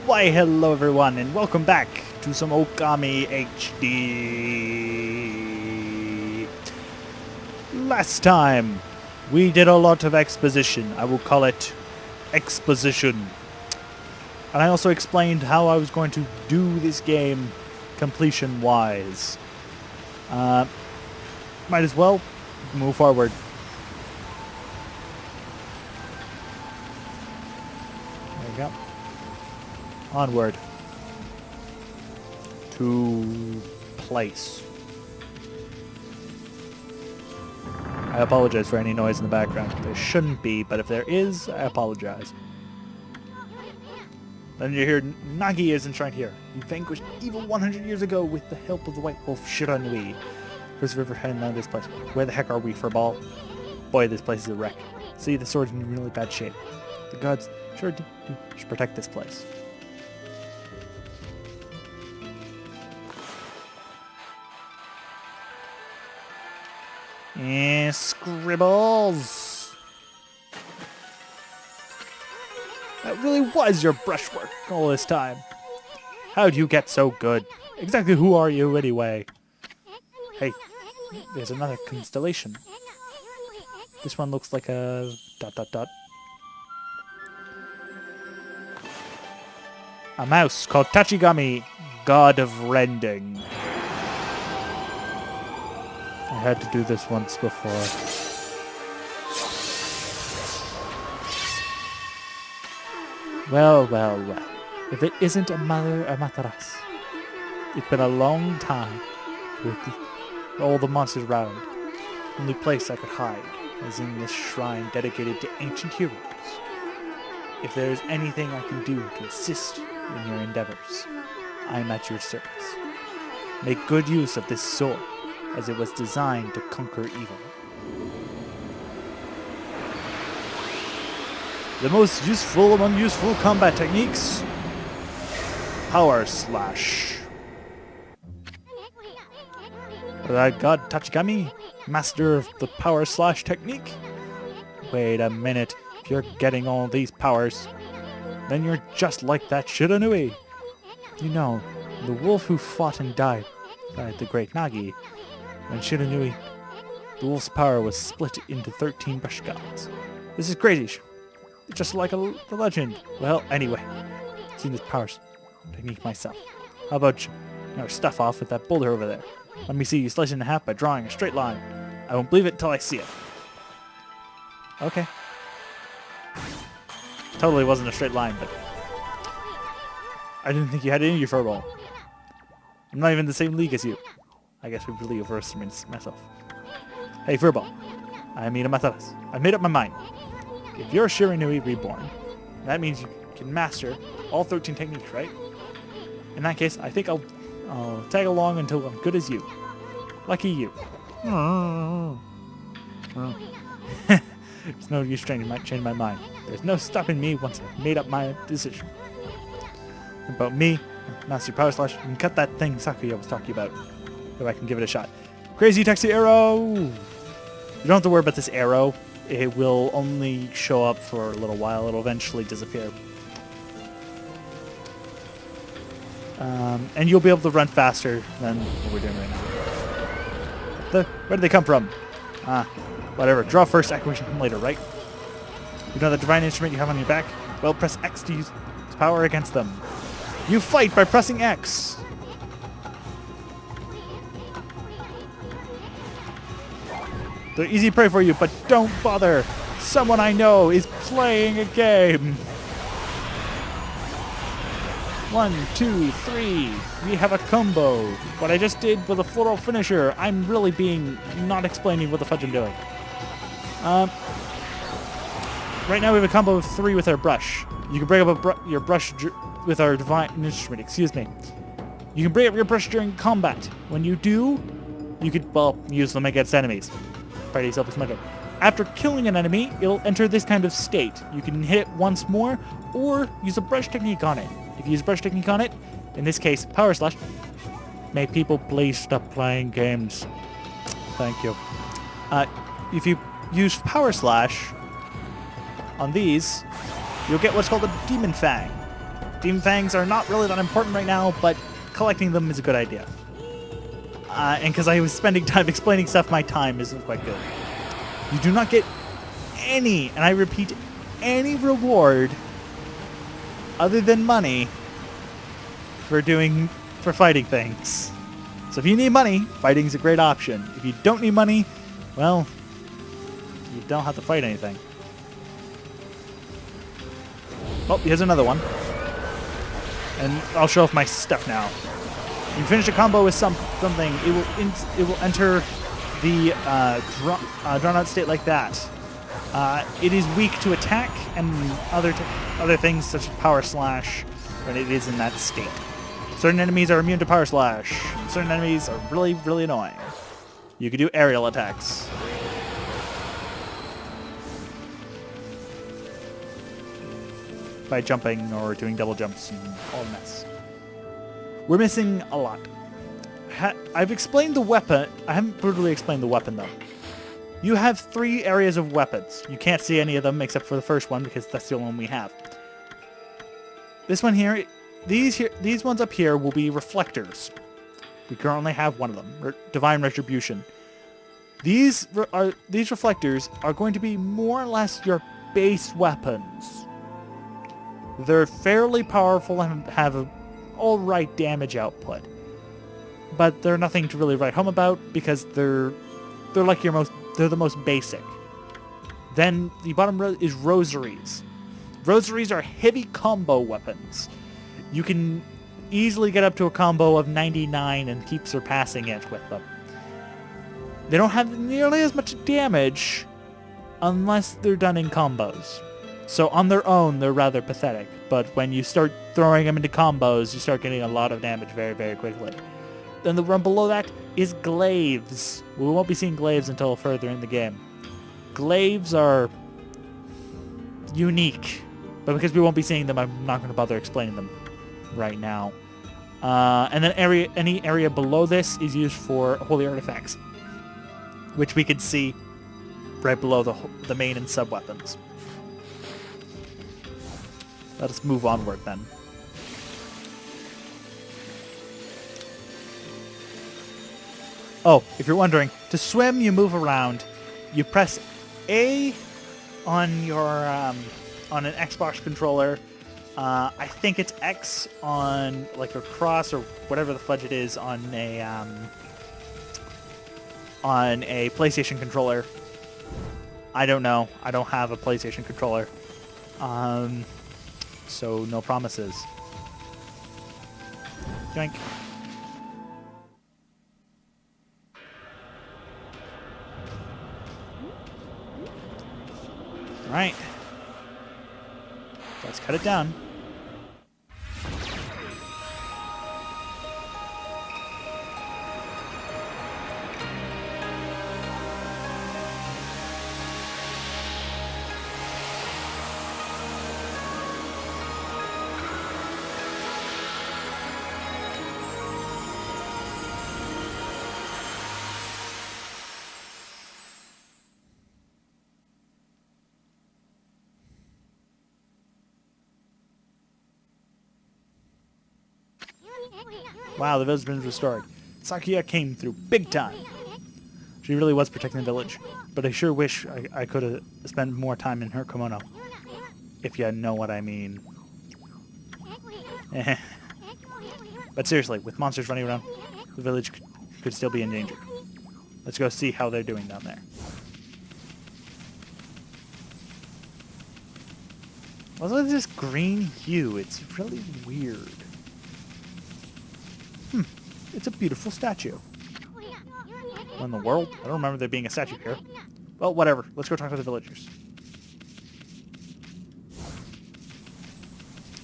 Why hello everyone and welcome back to some Okami HD. Last time we did a lot of exposition. I will call it exposition. And I also explained how I was going to do this game completion wise. Might as well move forward. There we go. Onward. To place. I apologize for any noise in the background. There shouldn't be, but if there is, I apologize. Then you hear Nagi is enshrined here. He vanquished evil 100 years ago with the help of the White Wolf Shiranui. First river heading down this place. Where the heck are we, Furball? Boy, this place is a wreck. See, the sword's in really bad shape. The gods sure should protect this place. Scribbles! That really was your brushwork all this time. How'd you get so good? Exactly who are you anyway? Hey, there's another constellation. This one looks like a ... A mouse called Tachigami, God of Rending. I had to do this once before. Well. If it isn't a mother Amaterasu. It's been a long time with all the monsters around. The only place I could hide is in this shrine dedicated to ancient heroes. If there is anything I can do to assist in your endeavors, I am at your service. Make good use of this sword, as it was designed to conquer evil. The most useful among useful combat techniques? Power Slash. That god Tachigami, master of the Power Slash technique? Wait a minute, if you're getting all these powers, then you're just like that Shiranui. You know, the wolf who fought and died the great Nagi. When Shiranui, the wolf's power was split into 13 brush gods. This is crazy. It's just like the legend. Well, anyway, I've seen this power technique myself. How about you knock stuff off with that boulder over there? Let me see you slice it in half by drawing a straight line. I won't believe it until I see it. Okay. Totally wasn't a straight line, but I didn't think you had it in you for a roll. I'm not even in the same league as you. I guess we really overestimated myself. Hey, Furball. I mean Amaterasu. I made up my mind. If you're Shiranui reborn, that means you can master all 13 techniques, right? In that case, I think I'll tag along until I'm good as you. Lucky you. There's no use trying to change my mind. There's no stopping me once I've made up my decision. About me, Master Power Slash, you can cut that thing Sakuya was talking about. If I can give it a shot. Crazy Taxi Arrow! You don't have to worry about this arrow. It will only show up for a little while. It'll eventually disappear. And you'll be able to run faster than what we're doing right now. Where did they come from? Whatever. Draw first, acquisition later, right? You know the divine instrument you have on your back? Well, press X to use its power against them. You fight by pressing X! They're easy prey for you, but don't bother. Someone I know is playing a game. 1, 2, 3. We have a combo. What I just did with a floral finisher. I'm really not explaining what the fudge I'm doing. Right now we have a combo of 3 with our brush. You can break up your brush with our divine instrument. Excuse me. You can break up your brush during combat. When you do, you could use them against enemies. Pretty self-explanatory. After killing an enemy, it'll enter this kind of state. You can hit it once more, or use a brush technique on it. If you use brush technique on it, in this case, Power Slash, may people please stop playing games. Thank you. If you use Power Slash on these, you'll get what's called a Demon Fang. Demon Fangs are not really that important right now, but collecting them is a good idea. And because I was spending time explaining stuff, my time isn't quite good. You do not get any, and I repeat, any reward other than money for fighting things. So if you need money, fighting is a great option. If you don't need money, well, you don't have to fight anything. Oh, here's another one. And I'll show off my stuff now. You finish a combo with something, it will enter the drawn-out state like that. It is weak to attack and other things such as Power Slash when it is in that state. Certain enemies are immune to Power Slash. Certain enemies are really, really annoying. You can do aerial attacks. By jumping or doing double jumps and all the mess. We're missing a lot. I've explained the weapon. I haven't brutally explained the weapon, though. You have 3 areas of weapons. You can't see any of them except for the first one because that's the only one we have. This one here, these ones up here will be reflectors. We currently have one of them, Divine Retribution. These reflectors are going to be more or less your base weapons. They're fairly powerful and have an alright damage output. But they're nothing to really write home about because they're like they're the most basic. Then the bottom row is rosaries. Rosaries are heavy combo weapons. You can easily get up to a combo of 99 and keep surpassing it with them. They don't have nearly as much damage unless they're done in combos. So on their own, they're rather pathetic. But when you start throwing them into combos, you start getting a lot of damage very, very quickly. Then the one below that is glaives. We won't be seeing glaives until further in the game. Glaives are unique. But because we won't be seeing them, I'm not going to bother explaining them right now. And then any area below this is used for holy artifacts, which we can see right below the main and sub-weapons. Let us move onward then. Oh, if you're wondering, to swim you move around. You press A on your on an Xbox controller. I think it's X on like a cross or whatever the fudge it is on a PlayStation controller. I don't know. I don't have a PlayStation controller. So no promises. Yoink. All right. Let's cut it down. Wow, the village has been restored. Sakuya came through big time. She really was protecting the village, but I sure wish I could have spent more time in her kimono. If you know what I mean. But seriously, with monsters running around, the village could still be in danger. Let's go see how they're doing down there. What's with this green hue? It's really weird. It's a beautiful statue. What in the world? I don't remember there being a statue here. Well, whatever. Let's go talk to the villagers.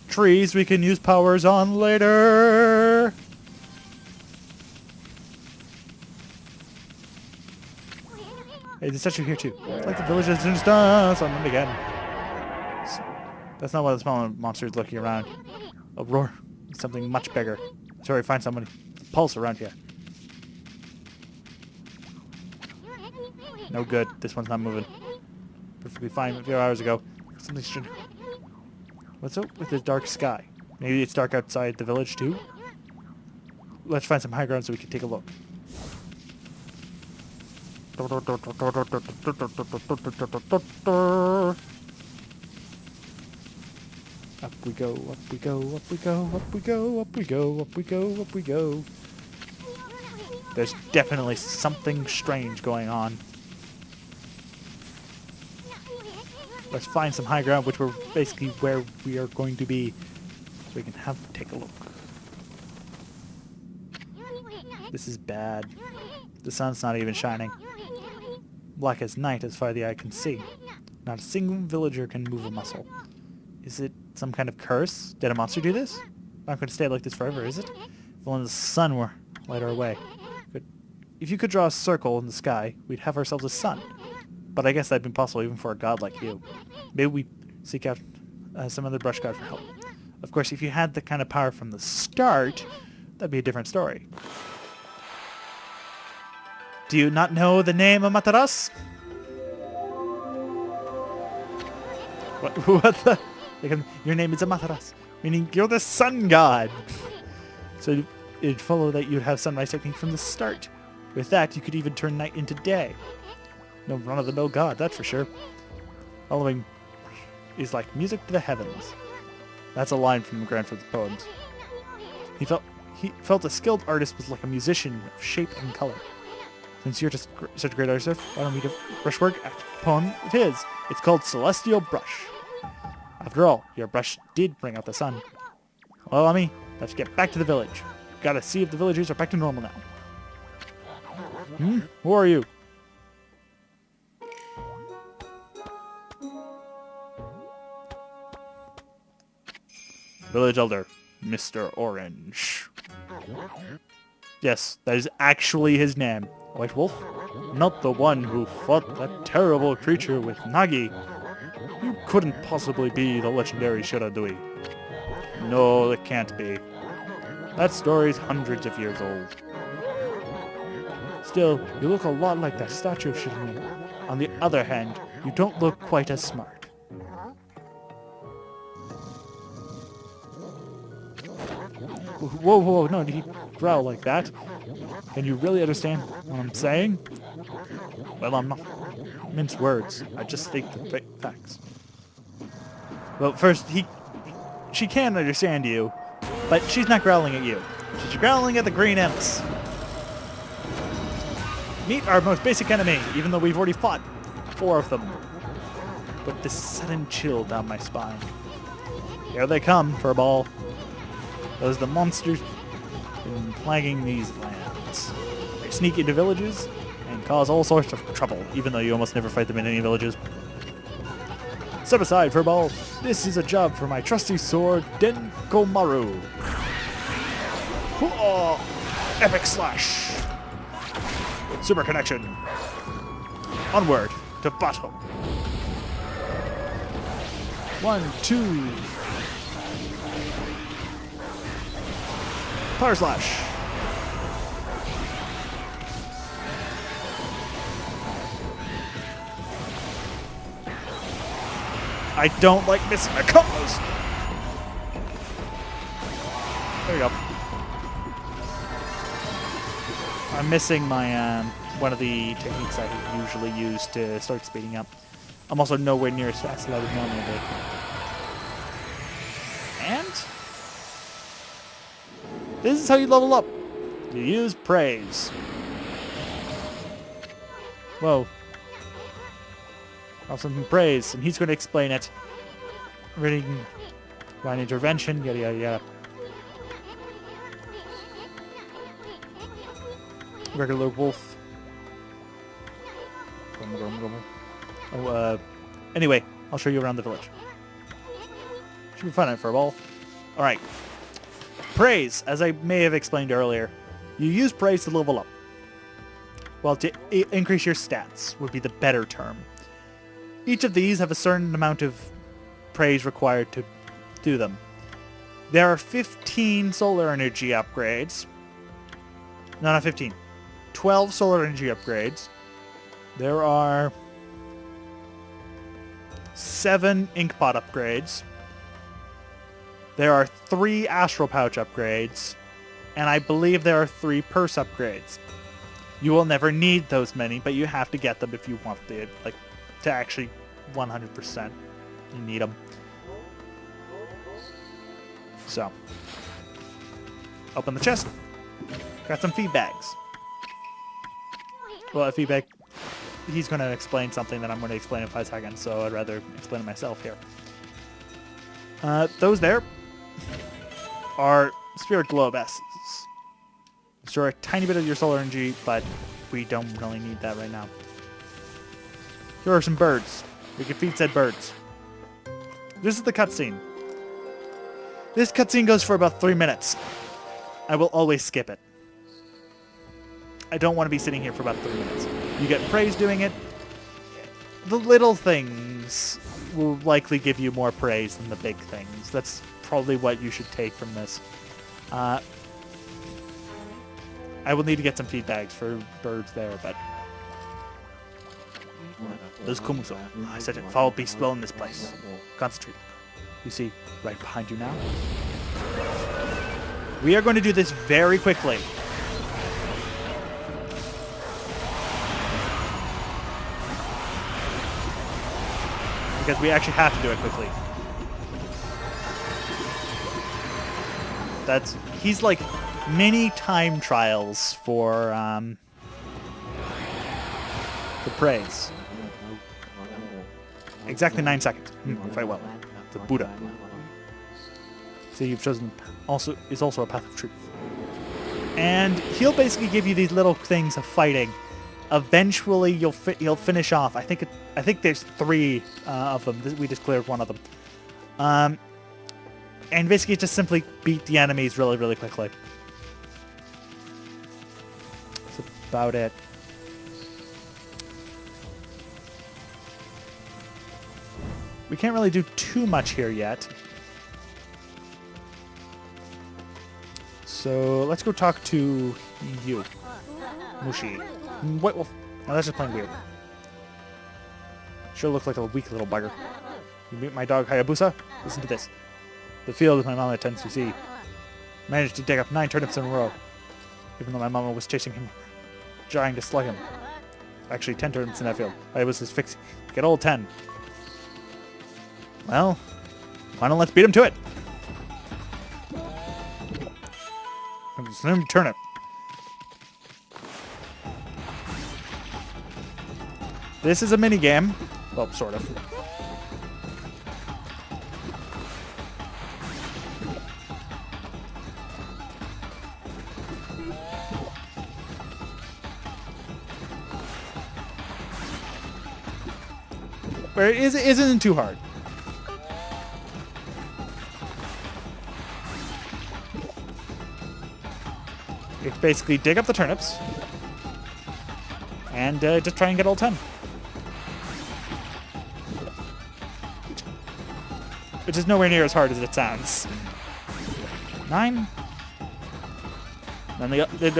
Trees we can use powers on later. Hey, the statue here too. It's like the villagers didn't stop on them again. That's not what the small monster is looking around. A roar. Something much bigger. Sorry, find somebody. Pulse around here. No good. This one's not moving. Perfectly fine a few hours ago. Something strange. What's up with this dark sky? Maybe it's dark outside the village too? Let's find some high ground so we can take a look. Up we go, up we go, up we go, up we go, up we go, up we go, up we go. There's definitely something strange going on. Let's find some high ground, which we're basically where we are going to be, so we can take a look. This is bad. The sun's not even shining. Black as night as far as the eye can see. Not a single villager can move a muscle. Is it some kind of curse? Did a monster do this? Not going to stay like this forever, is it? If only the sun were light our way. But if you could draw a circle in the sky, we'd have ourselves a sun. But I guess that'd be possible even for a god like you. Maybe we seek out some other brush god for help. Of course, if you had the kind of power from the start, that'd be a different story. Do you not know the name of Mataras? What the? Your name is Mataras, meaning you're the sun god. So it'd follow that you'd have sunrise technique from the start. With that, you could even turn night into day. No run-of-the-mill god, that's for sure. Following is like music to the heavens. That's a line from Grandfather's poems. He felt a skilled artist was like a musician of shape and color. Since you're just such a great artist, why don't we do brushwork a poem of his? It's called Celestial Brush. After all, your brush did bring out the sun. Well, Ami, let's get back to the village. Gotta see if the villagers are back to normal now. Who are you? Village Elder, Mr. Orange. Yes, that is actually his name. White Wolf? Not the one who fought that terrible creature with Nagi. You couldn't possibly be the legendary Shiradui. No, it can't be. That story's hundreds of years old. Still, you look a lot like that statue of Shiradui. On the other hand, you don't look quite as smart. Whoa, whoa, no, did he growl like that? Can you really understand what I'm saying? Well, I'm not mince words. I just state the facts. Well, first, she can understand you, but she's not growling at you. She's growling at the green imps. Meet our most basic enemy, even though we've already fought 4 of them. With this sudden chill down my spine. Here they come, furball. Those are the monsters been plaguing these lands. They sneak into villages and cause all sorts of trouble, even though you almost never fight them in any villages. Step aside, furball. This is a job for my trusty sword, Denkomaru. Epic slash. Super connection. Onward to battle. 1, 2. Power slash. I don't like missing my combos. There we go. I'm missing my one of the techniques I usually use to start speeding up. I'm also nowhere near as fast as I would normally be. And this is how you level up. You use praise. Whoa. I'll send him praise, and he's going to explain it. Reading line intervention, yada yada yada. Regular wolf. Oh, anyway, I'll show you around the village. Should be fun for a ball. Alright. Praise, as I may have explained earlier, you use praise to level up. Well, to increase your stats would be the better term. Each of these have a certain amount of praise required to do them. There are 15 solar energy upgrades. No, not 15. 12 solar energy upgrades. There are 7 ink pot upgrades. There are 3 Astral Pouch upgrades, and I believe there are 3 Purse upgrades. You will never need those many, but you have to get them if you want the, like, to actually 100%. You need them. So, open the chest. Got some feedbacks. Well, a feedback. He's going to explain something that I'm going to explain in 5 seconds, so I'd rather explain it myself here. Those there are Spirit Globe S's. Store a tiny bit of your solar energy, but we don't really need that right now. Here are some birds. We can feed said birds. This is the cutscene. This cutscene goes for about 3 minutes. I will always skip it. I don't want to be sitting here for about 3 minutes. You get praise doing it. The little things will likely give you more praise than the big things. That's probably what you should take from this. I will need to get some feedbacks for birds there, but... There's Kumuso. I said it. Follow Beast well in this place. Concentrate. You see, right behind you now. We are going to do this very quickly. Because we actually have to do it quickly. He's like mini time trials for praise. Exactly 9 seconds. Quite well. The Buddha. So you've chosen is also a path of truth. And he'll basically give you these little things of fighting. Eventually you'll finish off. I think there's 3 of them. We just cleared 1 of them. And basically just simply beat the enemies really, really quickly. That's about it. We can't really do too much here yet. So let's go talk to you, Mushi. White Wolf. Now that's just plain weird. Sure look like a weak little bugger. You meet my dog Hayabusa? Listen to this. The field my mama tends to see. Managed to dig up 9 turnips in a row. Even though my mama was chasing him, trying to slug him. Actually 10 turnips in that field. Hayabusa's fixing. Get all 10. Well, why don't let's beat him to it? Turnip. This is a mini game. Well, sort of. Where it isn't too hard. It's basically dig up the turnips and just try and get all 10. Which is nowhere near as hard as it sounds. 9. Then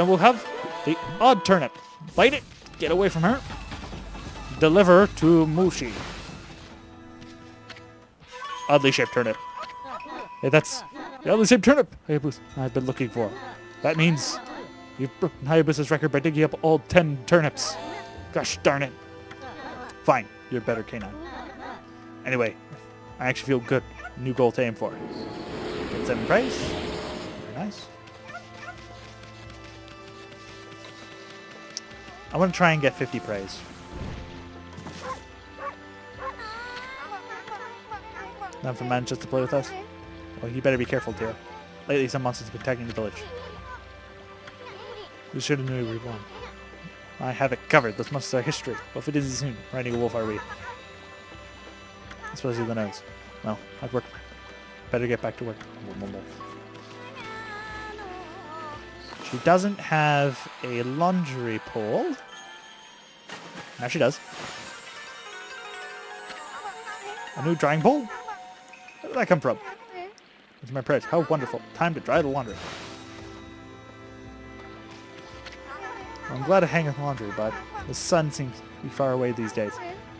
we'll have the odd turnip. Bite it. Get away from her. Deliver to Mushi. Oddly shaped turnip. Hey, that's the oddly shaped turnip I've been looking for. That means you've broken Hayabusa's record by digging up all 10 turnips. Gosh darn it. Fine, you're a better canine. Anyway, I actually feel good. New goal to aim for. Get 7 praise. Very nice. I want to try and get 50 praise. None from man just to play with us? Well, you better be careful, dear. Lately, some monsters have been attacking the village. We should have knew we won. I have it covered. This monsters are history. Well, if it is soon, riding a wolf are we? Especially the nose. Well, I'd work. Better get back to work. She doesn't have a laundry pole. Now she does. A new drying pole? Where did that come from? It's my praise. How wonderful. Time to dry the laundry. Well, I'm glad to hang up laundry, but the sun seems to be far away these days.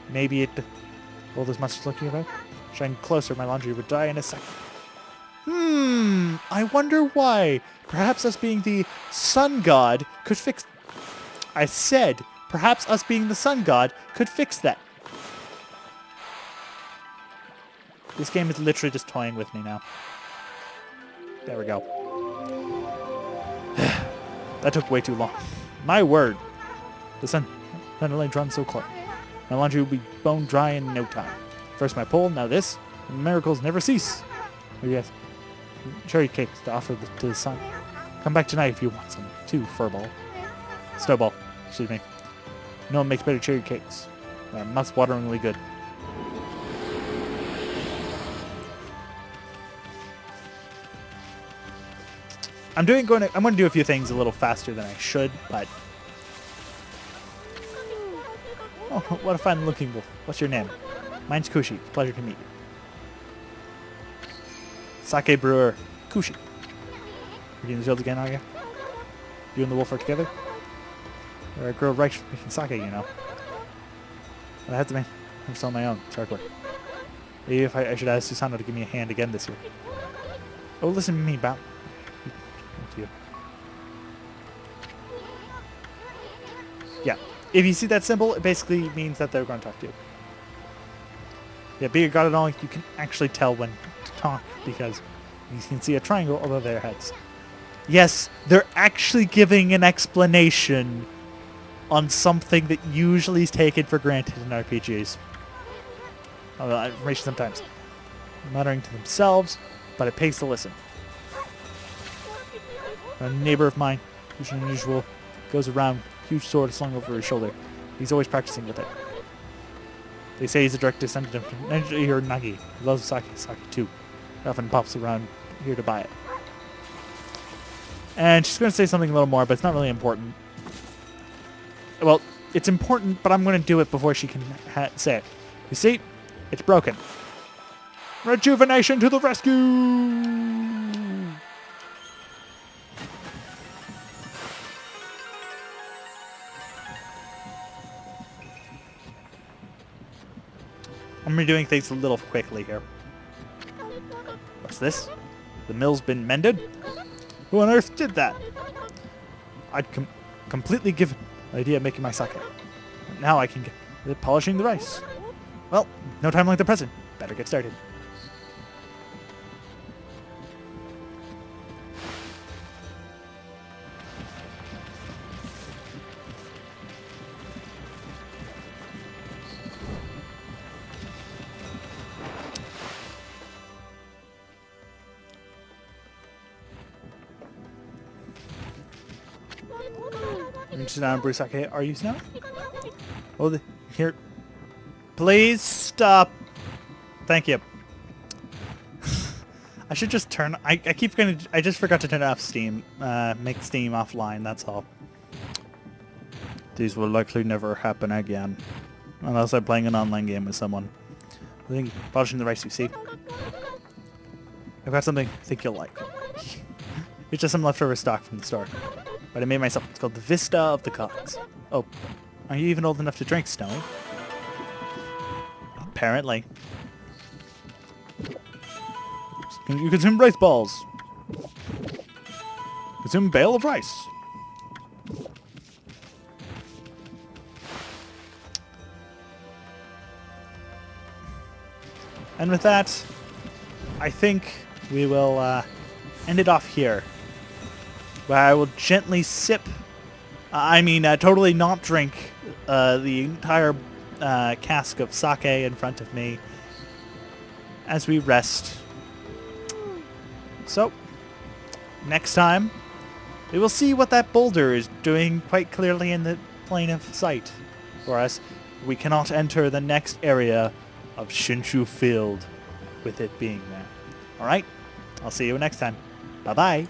Maybe all this much is looking about? Shine closer, my laundry would dry in a second. I wonder why. Perhaps us being the sun god could fix... I said, perhaps us being the sun god could fix that. This game is literally just toying with me now. There we go. That took way too long. My word. The sun finally drawn so close. My laundry will be bone dry in no time. First my pole, now this. Miracles never cease. Oh yes. Cherry cakes to offer to the sun. Come back tonight if you want some, too, furball. Snowball, excuse me. No one makes better cherry cakes. They're mouth-wateringly good. I'm going to do a few things a little faster than I should, but... Oh, what a fine-looking wolf. What's your name? Mine's Kushi. Pleasure to meet you. Sake brewer Kushi. You're getting the fields again, are you? You and the wolf are together? You're a girl right for making sake, you know. But I have to make this on my own. It's hard work. Maybe if I should ask Susanoo to give me a hand again this year. Oh, listen to me, Bow. To you. Yeah. If you see that symbol, it basically means that they're going to talk to you. Yeah, being a god and all, you can actually tell when to talk because you can see a triangle above their heads. Yes, they're actually giving an explanation on something that usually is taken for granted in RPGs. Well, information sometimes. Muttering to themselves, but it pays to listen. A neighbor of mine, who's unusual, goes around, huge sword slung over his shoulder. He's always practicing with it. They say he's a direct descendant of Nenji or Nagi. He loves sake too. He often pops around here to buy it. And she's going to say something a little more, but it's not really important. Well, it's important, but I'm going to do it before she can say it. You see? It's broken. Rejuvenation to the rescue! I'm redoing things a little quickly here. What's this? The mill's been mended? Who on earth did that? I'd completely given the idea of making my sake. Now I can get polishing the rice. Well, no time like the present. Better get started. Sit down, brew sake. Are you now? Oh, here. Please stop. Thank you. I should just turn. I keep going to. I just forgot to turn off Steam. Make Steam offline. That's all. These will likely never happen again, unless I'm playing an online game with someone. I think polishing the rice. You see, I've got something I think you'll like. It's just some leftover stock from the store. But I made myself. It's called the Vista of the Gods. Oh, are you even old enough to drink, Snowy? Apparently. You consume rice balls. Consume bale of rice. And with that, I think we will end it off here. Where I will gently sip, totally not drink the entire cask of sake in front of me as we rest. So, next time, we will see what that boulder is doing quite clearly in the plain of sight for us. We cannot enter the next area of Shinshu Field with it being there. Alright, I'll see you next time. Bye-bye.